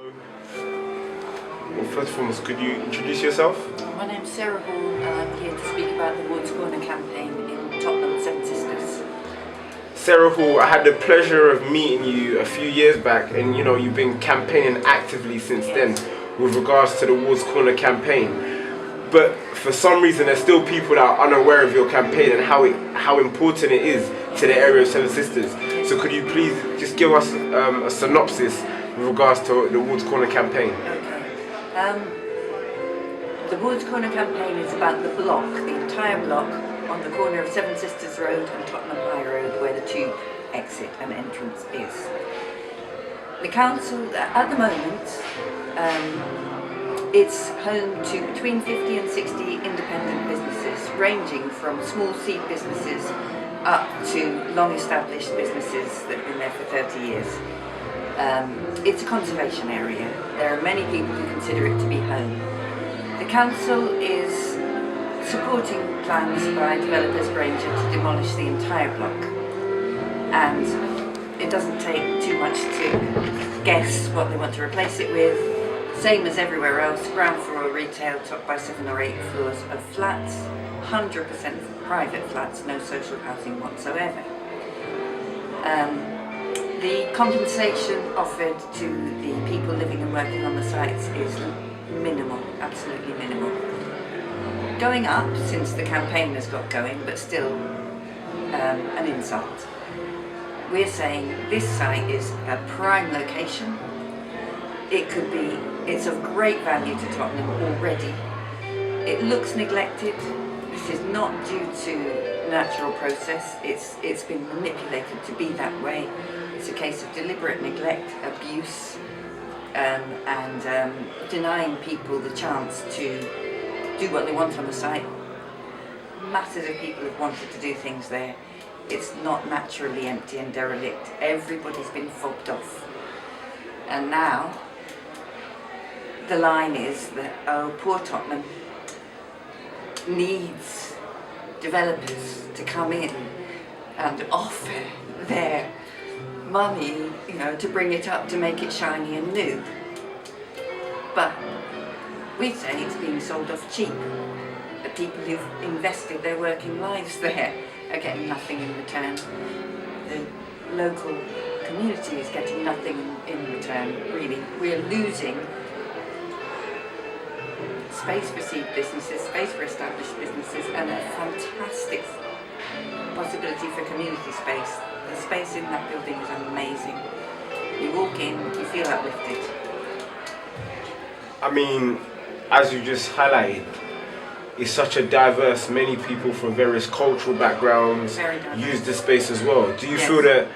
Well, first and foremost, could you introduce yourself? My name's Sarah Hall and I'm here to speak about the Woods Corner campaign in Tottenham, Seven Sisters. Sarah Hall, I had the pleasure of meeting you a few years back, and you've been campaigning actively since then with regards to the Woods Corner campaign. But for some reason, there's still people that are unaware of your campaign and how important it is to the area of Seven Sisters. So could you please just give us a synopsis with regards to the Woods Corner campaign? Okay. The Woods Corner campaign is about the block, the entire block, on the corner of Seven Sisters Road and Tottenham High Road, where the tube exit and entrance is. The council, at the moment, it's home to between 50 and 60 independent businesses, ranging from small seed businesses up to long-established businesses that have been there for 30 years. It's a conservation area. There are many people who consider it to be home. The council is supporting plans by developers Granger to demolish the entire block, and it doesn't take too much to guess what they want to replace it with. Same as everywhere else, ground floor retail topped by 7 or 8 floors of flats, 100% private flats, no social housing whatsoever. The compensation offered to the people living and working on the sites is minimal, absolutely minimal. Going up since the campaign has got going, but still an insult. We're saying this site is a prime location. It's of great value to Tottenham already. It looks neglected. This is not due to natural process. It's been manipulated to be that way. It's a case of deliberate neglect, abuse, and denying people the chance to do what they want on the site. Masses of people have wanted to do things there. It's not naturally empty and derelict. Everybody's been fobbed off. And now, the line is that, oh, poor Tottenham needs developers to come in and offer their money, to bring it up, to make it shiny and new. But we say it's being sold off cheap. The people who've invested their working lives there are getting nothing in return. The local community is getting nothing in return, really. We're losing space for seed businesses, space for established businesses, and a fantastic possibility for community space. The space in that building is amazing. You walk in, you feel uplifted. I mean, as you just highlighted, it's such a diverse, many people from various cultural backgrounds use the space as well. Do you feel that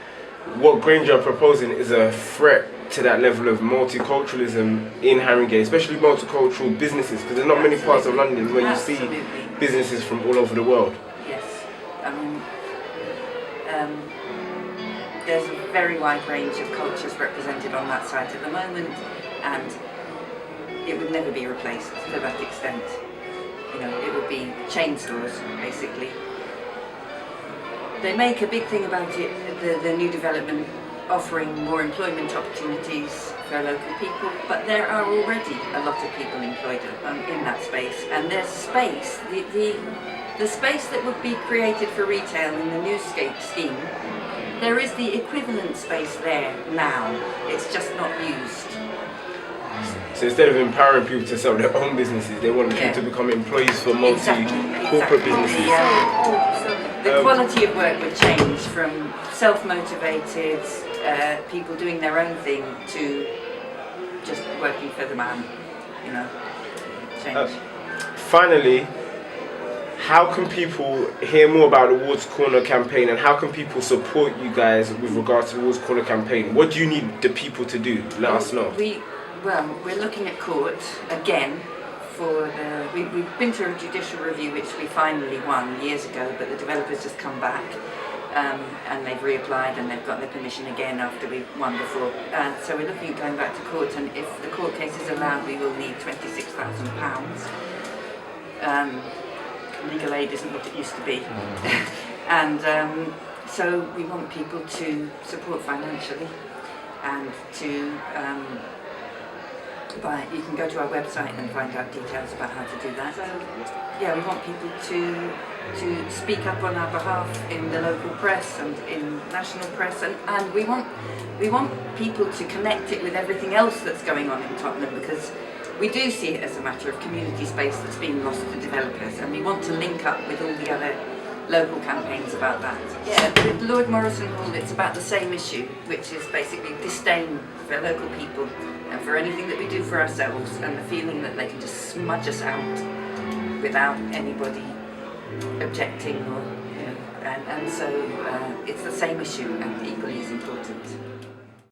what Granger are proposing is a threat to that level of multiculturalism in Haringey, especially multicultural businesses? Because there's not many parts of London where you see businesses from all over the world. Yes, I mean, there's a very wide range of cultures represented on that site at the moment, and it would never be replaced to that extent. It would be chain stores, basically. They make a big thing about it, the new development offering more employment opportunities for local people, but there are already a lot of people employed in that space, and there's space, the space that would be created for retail in the new scheme, there is the equivalent space there now, it's just not used. So instead of empowering people to sell their own businesses, they want people to become employees for corporate businesses. The quality of work would change from self-motivated people doing their own thing to just working for the man, change. Finally, how can people hear more about the Woods Corner campaign, and how can people support you guys with regards to the Woods Corner campaign? What do you need the people to do? Let us know. We're looking at court again for we've been to a judicial review which we finally won years ago, but the developers just come back and they've reapplied and they've got their permission again after we won before. So we're looking at going back to court, and if the court case is allowed, we will need £26,000. Legal aid isn't what it used to be. And so we want people to support financially and to You can go to our website and find out details about how to do that. Yeah, we want people to speak up on our behalf in the local press and in national press, and we want people to connect it with everything else that's going on in Tottenham, because we do see it as a matter of community space that's being lost to developers, and we want to link up with all the other local campaigns about that. Yeah, with Lord Morrison Hall, it's about the same issue, which is basically disdain for local people and for anything that we do for ourselves, and the feeling that they can just smudge us out without anybody objecting, or and so it's the same issue and equally as important.